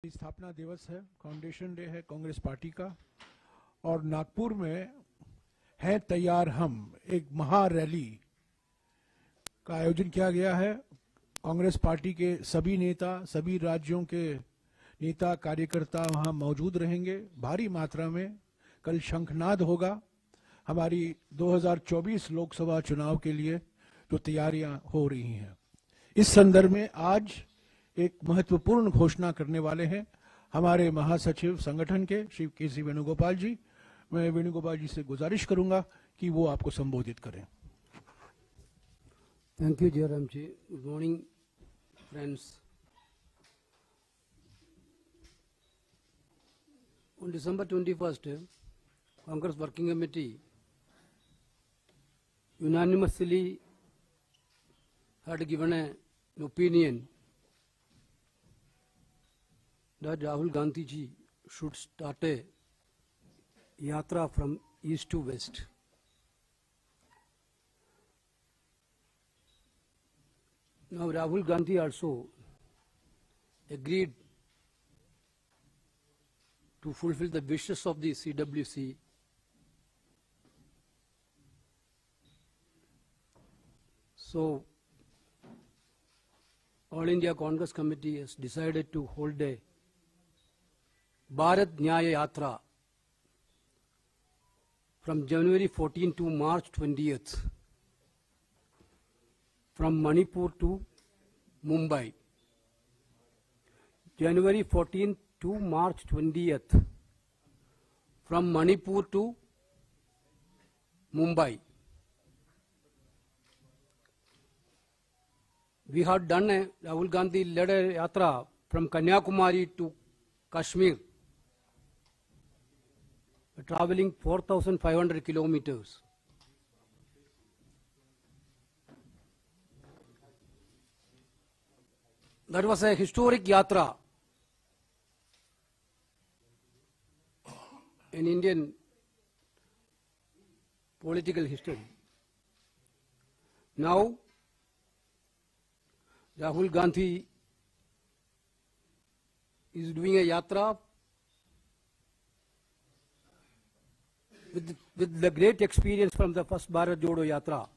स्थापना दिवस है, फाउंडेशन डे है कांग्रेस पार्टी का, और नागपुर में है तैयार हम एक महा रैली का आयोजन किया गया है। कांग्रेस पार्टी के सभी नेता, सभी राज्यों के नेता कार्यकर्ता वहां मौजूद रहेंगे भारी मात्रा में। कल शंखनाद होगा। हमारी 2024 लोकसभा चुनाव के लिए जो तैयारियां हो रही हैं, इस संदर्भ में आज एक महत्वपूर्ण घोषणा करने वाले हैं हमारे महासचिव संगठन के श्री के.सी. वेणुगोपाल जी। मैं वेणुगोपाल जी से गुजारिश करूंगा कि वो आपको संबोधित करें। Thank you, Jairam ji. Good morning, friends. On December 21st, Congress Working Committee unanimously had given an opinion that Rahul Gandhi ji should start a yatra from east to west. Now Rahul Gandhi also agreed to fulfill the wishes of the CWC. So All India Congress Committee has decided to hold a Bharat Nyaya Yatra from January 14 to March 20th from Manipur to Mumbai. January 14 to March 20th from Manipur to Mumbai. We had done a Rahul Gandhi led a yatra from Kanyakumari to Kashmir, traveling 4,500 kilometers. That was a historic yatra in Indian political history. Now, Rahul Gandhi is doing a yatra with the great experience from the first Bharat Jodo Yatra.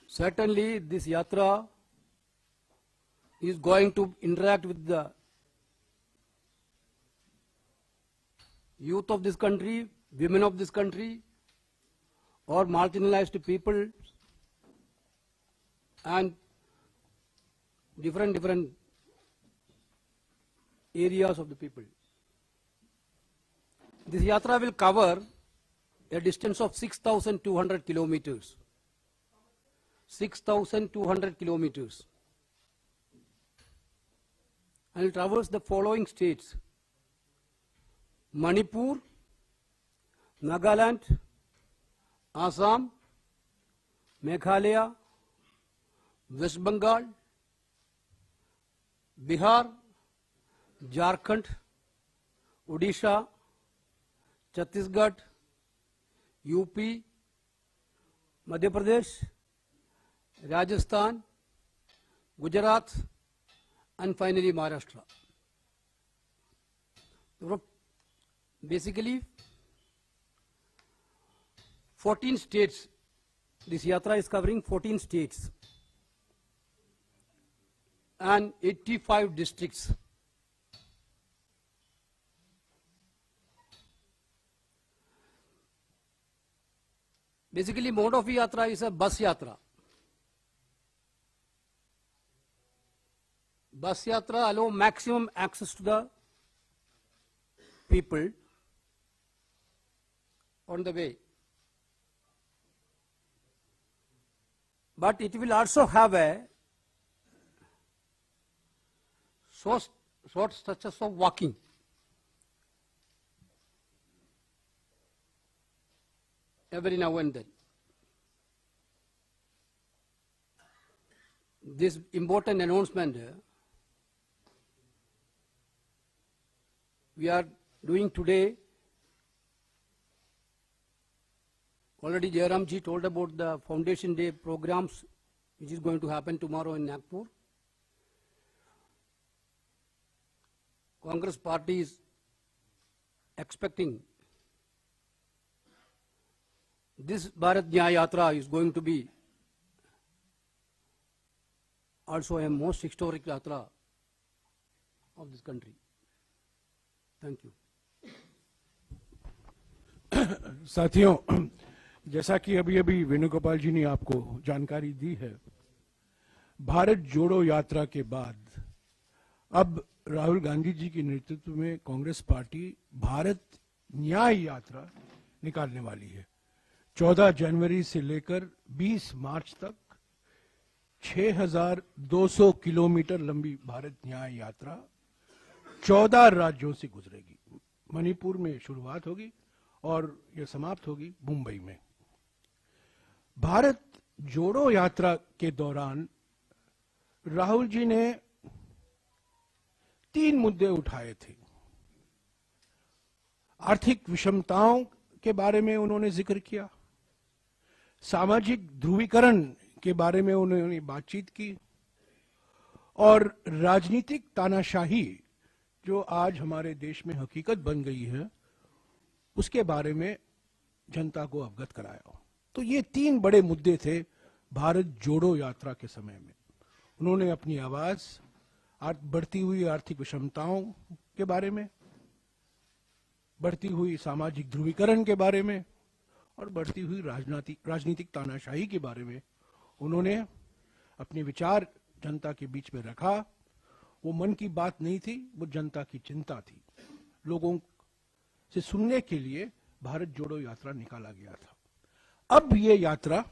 Certainly, this yatra is going to interact with the youth of this country, women of this country, or marginalized people, and different areas of the people. This yatra will cover a distance of 6,200 kilometers. 6,200 kilometers. And it travels the following states: Manipur, Nagaland, Assam, Meghalaya, West Bengal, Bihar, Jharkhand, Odisha, Chhattisgarh, UP, Madhya Pradesh, Rajasthan, Gujarat, and finally Maharashtra. Basically, 14 states. This yatra is covering 14 states and 85 districts. Basically, mode of yatra is a bus yatra. Bus yatra allows maximum access to the people on the way. But it will also have a short stretches of walking. Every now and then. This important announcement we are doing today. Already Jairam ji told about the Foundation Day programs which is going to happen tomorrow in Nagpur. Congress party is expecting this Bharat Nyaya Yatra is going to be also a most historic yatra of this country. Thank you. साथियों, जैसा कि अभी अभी वेणुगोपाल जी ने आपको जानकारी दी है, भारत जोड़ो यात्रा के बाद अब राहुल गांधी जी के नेतृत्व में कांग्रेस पार्टी भारत न्याय यात्रा निकालने वाली है। 14 जनवरी से लेकर 20 मार्च तक 6,200 किलोमीटर लंबी भारत न्याय यात्रा 14 राज्यों से गुजरेगी। मणिपुर में शुरुआत होगी और यह समाप्त होगी मुंबई में। भारत जोड़ो यात्रा के दौरान राहुल जी ने 3 मुद्दे उठाए थे। आर्थिक विषमताओं के बारे में उन्होंने जिक्र किया, सामाजिक ध्रुवीकरण के बारे में उन्होंने बातचीत की और राजनीतिक तानाशाही जो आज हमारे देश में हकीकत बन गई है उसके बारे में जनता को अवगत कराया। तो ये 3 बड़े मुद्दे थे भारत जोड़ो यात्रा के समय में। उन्होंने अपनी आवाज बढ़ती हुई आर्थिक विषमताओं के बारे में, बढ़ती हुई सामाजिक ध्रुवीकरण के बारे में और बढ़ती हुई राजनीतिक तानाशाही के बारे में उन्होंने अपने विचार जनता के बीच में रखा। वो मन की बात नहीं थी, वो जनता की चिंता थी। लोगों से सुनने के लिए भारत जोड़ो यात्रा निकाला गया था। अब ये यात्रा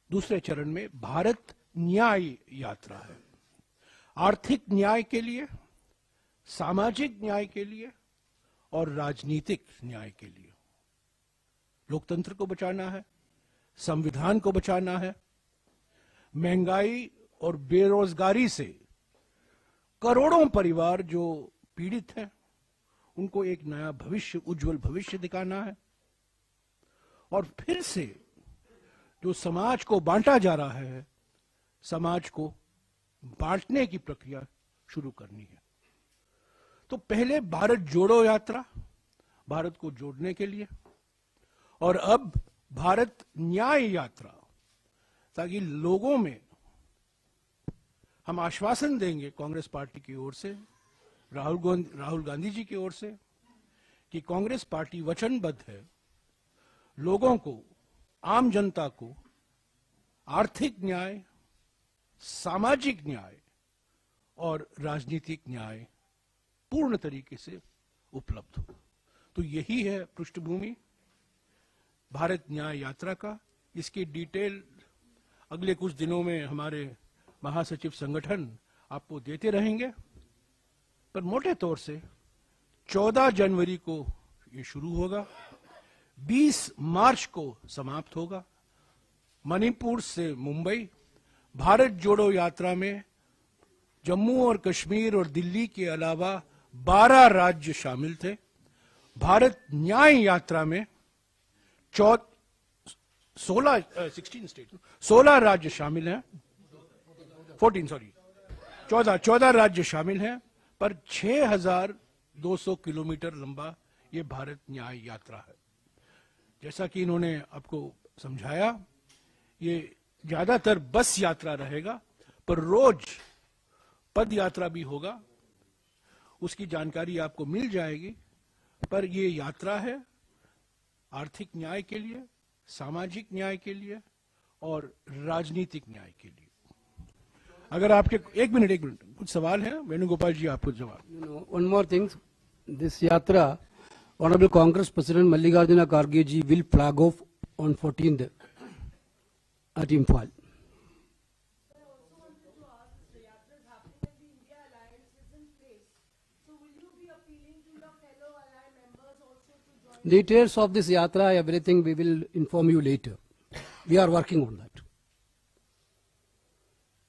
दूसरे चरण में भारत न्याय यात्रा है। आर्थिक न्याय के लिए, सामाजिक न्याय के लिए और राजनीतिक न्याय के लिए। लोकतंत्र को बचाना है, संविधान को बचाना है। महंगाई और बेरोजगारी से करोड़ों परिवार जो पीड़ित हैं उनको एक नया भविष्य, उज्जवल भविष्य दिखाना है। और फिर से जो समाज को बांटा जा रहा है, समाज को बांटने की प्रक्रिया शुरू करनी है। तो पहले भारत जोड़ो यात्रा, भारत को जोड़ने के लिए, और अब भारत न्याय यात्रा, ताकि लोगों में हम आश्वासन देंगे कांग्रेस पार्टी की ओर से, राहुल गांधी जी की ओर से, कि कांग्रेस पार्टी वचनबद्ध है लोगों को, आम जनता को आर्थिक न्याय, सामाजिक न्याय और राजनीतिक न्याय पूर्ण तरीके से उपलब्ध हो। तो यही है पृष्ठभूमि भारत न्याय यात्रा का। इसकी डिटेल अगले कुछ दिनों में हमारे महासचिव संगठन आपको देते रहेंगे, पर मोटे तौर से 14 जनवरी को ये शुरू होगा, 20 मार्च को समाप्त होगा। मणिपुर से मुंबई। भारत जोड़ो यात्रा में जम्मू और कश्मीर और दिल्ली के अलावा 12 राज्य शामिल थे। भारत न्याय यात्रा में 16 राज्य शामिल हैं, 14 राज्य शामिल हैं, पर 6,200 किलोमीटर लंबा ये भारत न्याय यात्रा है। जैसा कि इन्होंने आपको समझाया, ये ज्यादातर बस यात्रा रहेगा, पर रोज पद यात्रा भी होगा, उसकी जानकारी आपको मिल जाएगी। पर ये यात्रा है आर्थिक न्याय के लिए, सामाजिक न्याय के लिए और राजनीतिक न्याय के लिए। अगर आपके एक मिनट कुछ सवाल है वेणुगोपाल जी, आपको जवाब। One more thing, this yatra, Honorable Congress President Mallikarjuna Kharge ji will flag off on 14th at Imphal. Details of this yatra, everything we will inform you later. We are working on that.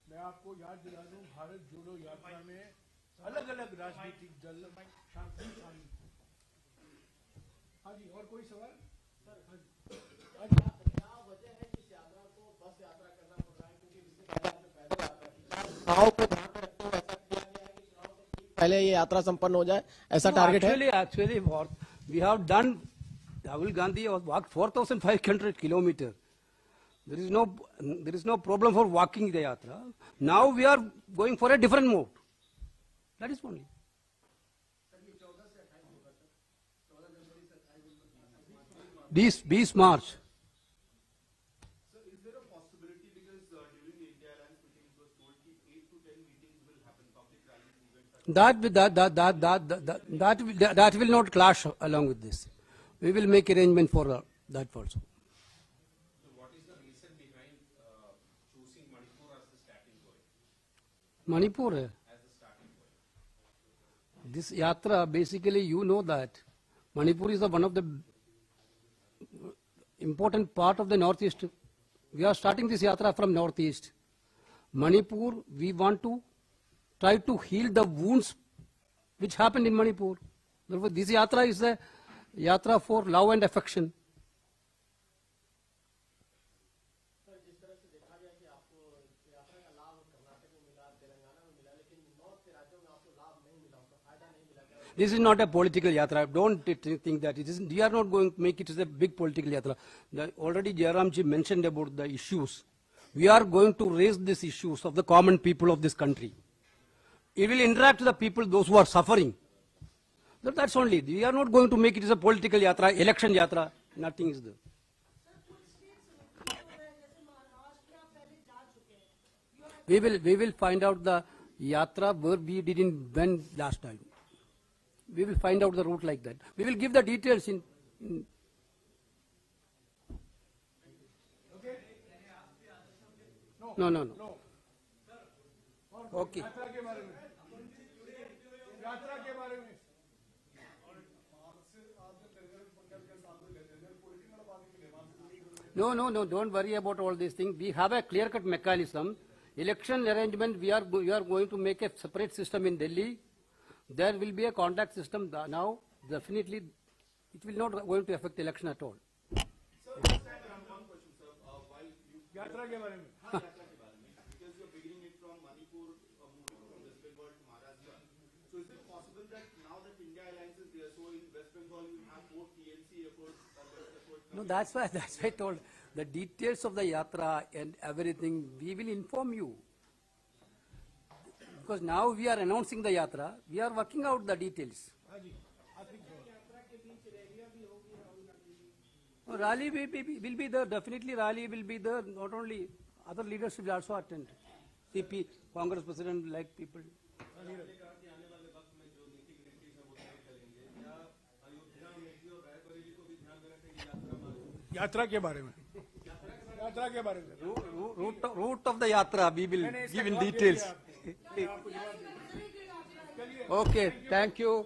मैं आपको याद दिला दूं, भारत जोड़ो यात्रा में अलग-अलग राजनीतिक दल शामिल थे। हाँ जी, और कोई सवाल? क्या वजह है कि इस यात्रा को बस यात्रा करना पड़ रहा है, क्योंकि इससे पहले आपने पैदल यात्रा की, चुनाव को ध्यान में रखते हुए ऐसा किया गया है कि चुनाव से ठीक पहले ये यात्रा संपन्न हो जाए, ऐसा टारगेट है? Actually, what we have done, Rahul Gandhi has walked 4,500 kilometers. There is no problem for walking the yatra. Now we are going for a different mode. That is only. 20 March. Sir, is there a possibility, because during the India Alliance meeting it was told that 8 to 10 meetings will happen, public rallies, events? That will not clash along with this. We will make arrangement for that also. So what is the reason behind choosing Manipur as the starting point? Manipur. As the starting point. This yatra, basically, you know that Manipur is one of the important part of the northeast. We are starting this yatra from northeast. Manipur, we want to try to heal the wounds which happened in Manipur. Therefore, this yatra is a yatra for love and affection. This is not a political yatra. Don't think that it is. We are not going to make it as a big political yatra. Already Jairamji mentioned about the issues. We are going to raise these issues of the common people of this country. It will interact with the people, those who are suffering. That's only. We are not going to make it as a political yatra, election yatra. Nothing is there. We will find out the yatra where we didn't went last time. We will find out the route like that. We will give the details in No. Okay. No, don't worry about all these things. We have a clear-cut mechanism. Election arrangement, we are going to make a separate system in Delhi. There will be a contact system now. Definitely, it will not going to affect the election at all. Sir, just one question, sir. While you यात्रा के बारे में because you're beginning it from Manipur, moving from West Bengal to Maharashtra. So is it possible that now that India Alliance is there, so in West Bengal you have more TNC efforts, No, that's why I told the details of the yatra and everything. We will inform you. Because now we are announcing the yatra, we are working out the details. Rally will be there, definitely rally will be there, not only other leaders will also attend. CP, Congress President, like people. यात्रा के बारे में Route of the yatra, we will give in details. Okay, thank you.